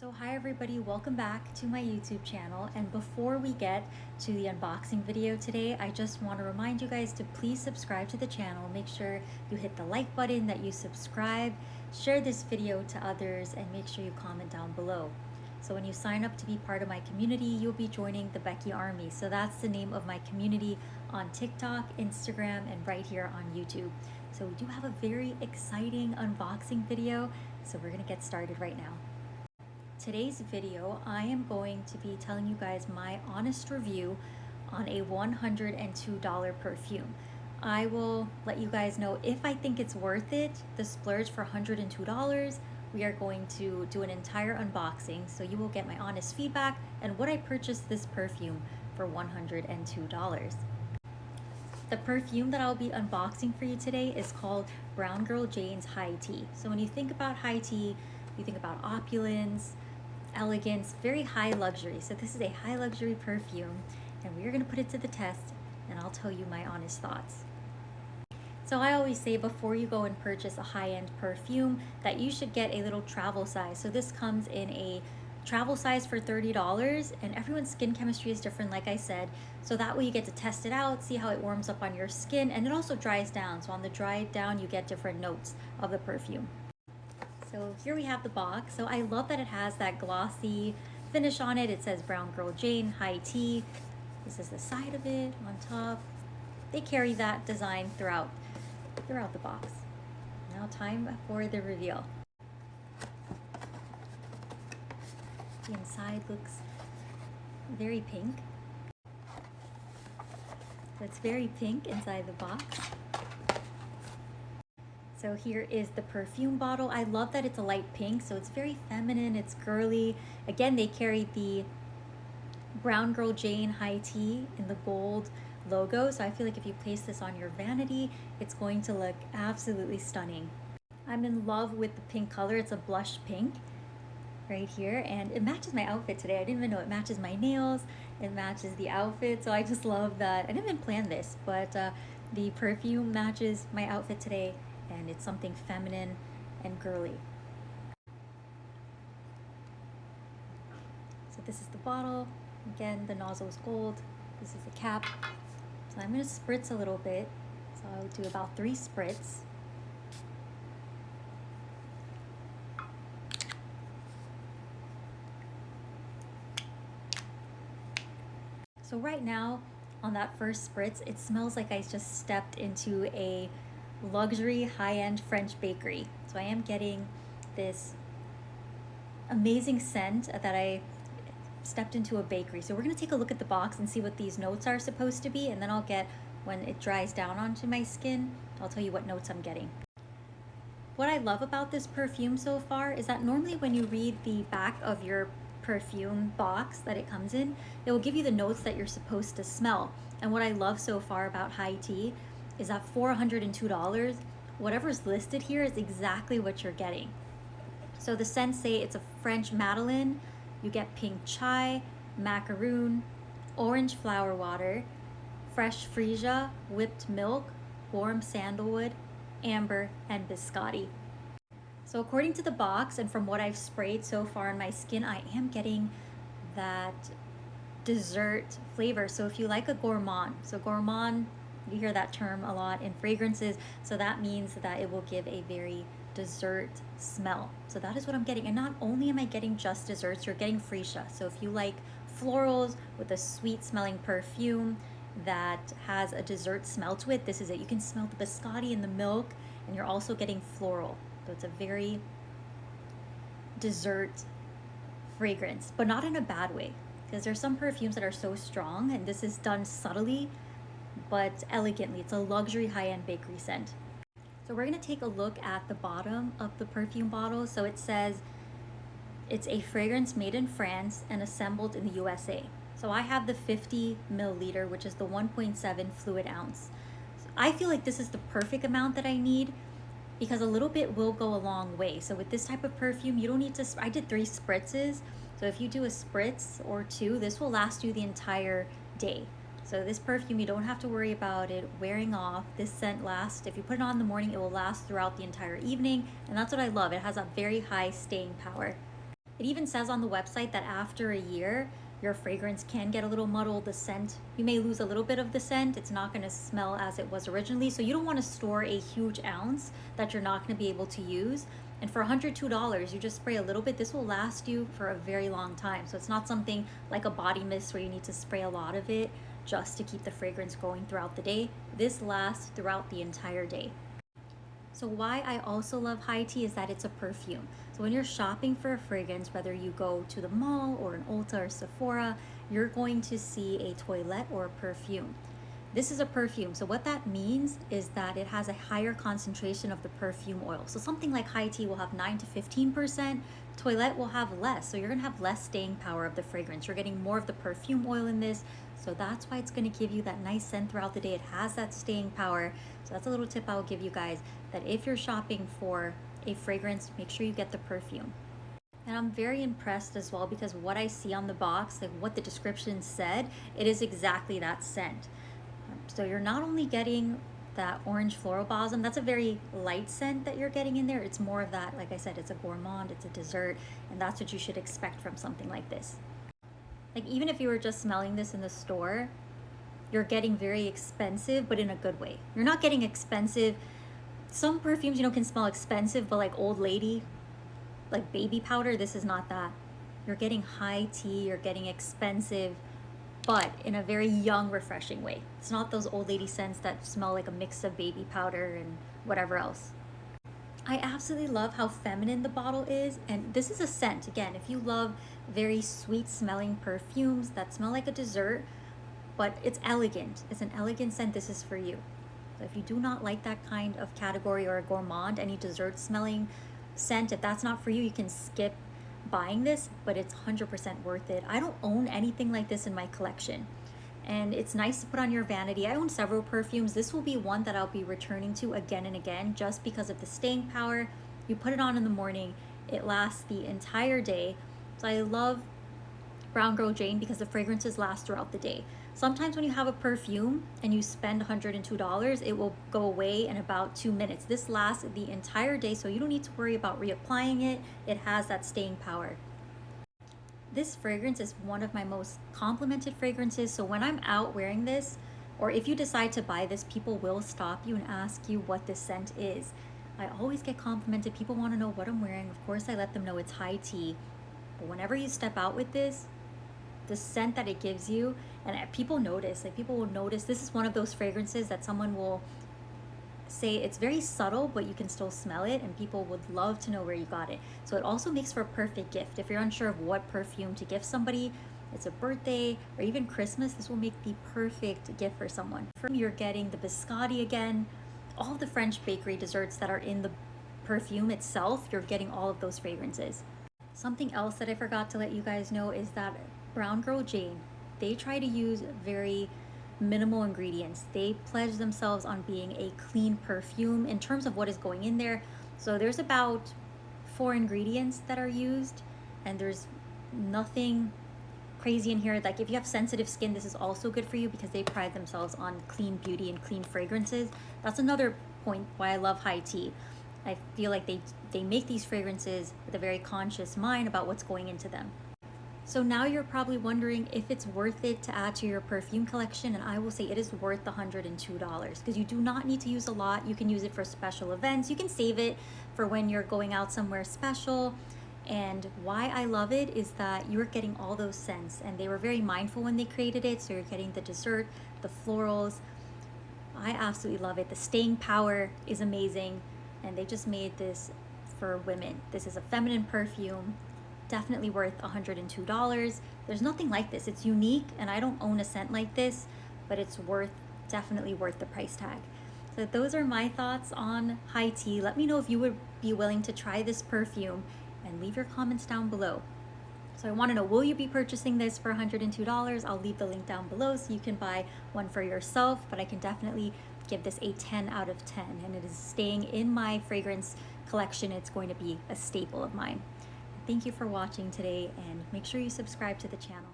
So hi everybody, welcome back to my YouTube channel. And before we get to the unboxing video today, I just want to remind you guys to please subscribe to the channel. Make sure you hit the like button, that you subscribe, share this video to others, and make sure you comment down below. So when you sign up to be part of my community, you'll be joining the Becky Army. So that's the name of my community on TikTok, Instagram, and right here on YouTube. So we do have a very exciting unboxing video. So we're gonna get started right now. Today's video, I am going to be telling you guys my honest review on a $102 perfume. I will let you guys know if I think it's worth it, the splurge for $102. We are going to do an entire unboxing, so you will get my honest feedback and what I purchased this perfume for $102. The perfume that I'll be unboxing for you today is called Brown Girl Jane's High Tea. So when you think about high tea, you think about opulence, elegance, very high luxury. So this is a high luxury perfume, and we are going to put it to the test, and I'll tell you my honest thoughts. So I always say before you go and purchase a high-end perfume that you should get a little travel size. So this comes in a travel size for $30, and everyone's skin chemistry is different, like I said, so that way you get to test it out, see how it warms up on your skin, and it also dries down. So on the dry down, you get different notes of the perfume. So here we have the box. So I love that it has that glossy finish on it. It says Brown Girl Jane High Tea. This is the side of it on top. They carry that design throughout the box. Now time for the reveal. The inside looks very pink. So it's very pink inside the box. So here is the perfume bottle. I love that it's a light pink, so it's very feminine, it's girly. Again, they carry the Brown Girl Jane High Tea in the gold logo, so I feel like if you place this on your vanity, it's going to look absolutely stunning. I'm in love with the pink color. It's a blush pink right here, and it matches my outfit today. I didn't even know it matches my nails, it matches the outfit, so I just love that. I didn't even plan this, but the perfume matches my outfit today, and it's something feminine and girly. So this is the bottle. Again, the nozzle is gold. This is the cap. So I'm going to spritz a little bit. So I'll do about 3 spritz. So right now, on that first spritz, it smells like I just stepped into a luxury high-end French bakery. So I am getting this amazing scent that I stepped into a bakery. So we're going to take a look at the box and see what these notes are supposed to be, and then I'll get, when it dries down onto my skin, I'll tell you what notes I'm getting. What I love about this perfume so far is that normally when you read the back of your perfume box that it comes in, it will give you the notes that you're supposed to smell. And what I love so far about high tea is that for $102, whatever's listed here is exactly what you're getting. So the scents say it's a French madeleine, you get pink chai, macaroon, orange flower water, fresh freesia, whipped milk, warm sandalwood, amber, and biscotti. So according to the box and from what I've sprayed so far on my skin, I am getting that dessert flavor. So if you like a gourmand, so gourmand, you hear that term a lot in fragrances, so that means that it will give a very dessert smell. So that is what I'm getting. And not only am I getting just desserts, you're getting freesia. So if you like florals with a sweet smelling perfume that has a dessert smell to it, this is it. You can smell the biscotti and the milk, and you're also getting floral. So it's a very dessert fragrance, but not in a bad way, because there's some perfumes that are so strong, and this is done subtly but elegantly. It's a luxury high-end bakery scent. So we're going to take a look at the bottom of the perfume bottle. So it says it's a fragrance made in France and assembled in the USA. So I have the 50 milliliter, which is the 1.7 fluid ounce. So I feel like this is the perfect amount that I need, because a little bit will go a long way. So with this type of perfume, you don't need to, I did 3 spritzes. So if you do a spritz or 2, this will last you the entire day. So this perfume, you don't have to worry about it wearing off. This scent lasts, if you put it on in the morning, it will last throughout the entire evening. And that's what I love. It has a very high staying power. It even says on the website that after a year, your fragrance can get a little muddled, the scent. You may lose a little bit of the scent. It's not gonna smell as it was originally. So you don't wanna store a huge ounce that you're not gonna be able to use. And for $102, you just spray a little bit. This will last you for a very long time. So it's not something like a body mist where you need to spray a lot of it just to keep the fragrance going throughout the day. This lasts throughout the entire day. So why I also love high tea is that it's a perfume. So when you're shopping for a fragrance, whether you go to the mall or an Ulta or Sephora, you're going to see a toilette or a perfume. This is a perfume. So what that means is that it has a higher concentration of the perfume oil. So something like high tea will have 9 to 15%, toilette will have less. So you're gonna have less staying power of the fragrance. You're getting more of the perfume oil in this. So that's why it's gonna give you that nice scent throughout the day. It has that staying power. So that's a little tip I'll give you guys, that if you're shopping for a fragrance, make sure you get the perfume. And I'm very impressed as well because what I see on the box, like what the description said, it is exactly that scent. So you're not only getting that orange floral balsam, that's a very light scent that you're getting in there. It's more of that, like I said, it's a gourmand, it's a dessert, and that's what you should expect from something like this. Like even if you were just smelling this in the store, you're getting very expensive, but in a good way. You're not getting expensive. Some perfumes, you know, can smell expensive, but like old lady, like baby powder, this is not that. You're getting high tea, you're getting expensive, but in a very young, refreshing way. It's not those old lady scents that smell like a mix of baby powder and whatever else. I absolutely love how feminine the bottle is, and this is a scent. Again, if you love very sweet smelling perfumes that smell like a dessert, but it's elegant, it's an elegant scent, this is for you. So if you do not like that kind of category or a gourmand, any dessert smelling scent, if that's not for you, you can skip buying this, but it's 100% worth it. I don't own anything like this in my collection, and it's nice to put on your vanity. I own several perfumes. This will be one that I'll be returning to again and again just because of the staying power. You put it on in the morning, it lasts the entire day. So I love Brown Girl Jane because the fragrances last throughout the day. Sometimes when you have a perfume and you spend $102, it will go away in about 2 minutes. This lasts the entire day, so you don't need to worry about reapplying it. It has that staying power. This fragrance is one of my most complimented fragrances. So when I'm out wearing this, or if you decide to buy this, people will stop you and ask you what this scent is. I always get complimented. People want to know what I'm wearing. Of course, I let them know it's high tea. But whenever you step out with this, the scent that it gives you, and people notice, like people will notice. This is one of those fragrances that someone will say it's very subtle, but you can still smell it, and people would love to know where you got it. So it also makes for a perfect gift. If you're unsure of what perfume to gift somebody, it's a birthday or even Christmas, this will make the perfect gift for someone. You're getting the biscotti again, all the French bakery desserts that are in the perfume itself, you're getting all of those fragrances. Something else that I forgot to let you guys know is that Brown Girl Jane, they try to use very minimal ingredients. They pledge themselves on being a clean perfume in terms of what is going in there. So there's about 4 ingredients that are used, and there's nothing crazy in here. Like if you have sensitive skin, this is also good for you because they pride themselves on clean beauty and clean fragrances. That's another point why I love high tea. I feel like they make these fragrances with a very conscious mind about what's going into them. So now you're probably wondering if it's worth it to add to your perfume collection, and I will say it is worth the $102 because you do not need to use a lot. You can use it for special events. You can save it for when you're going out somewhere special. And why I love it is that you're getting all those scents, and they were very mindful when they created it. So you're getting the dessert, the florals. I absolutely love it. The staying power is amazing, and they just made this for women. This is a feminine perfume. Definitely worth $102. There's nothing like this. It's unique, and I don't own a scent like this, but it's definitely worth the price tag. So those are my thoughts on high tea. Let me know if you would be willing to try this perfume, and leave your comments down below. So I want to know, will you be purchasing this for $102? I'll leave the link down below so you can buy one for yourself, but I can definitely give this a 10 out of 10, and it is staying in my fragrance collection. It's going to be a staple of mine. Thank you for watching today, and make sure you subscribe to the channel.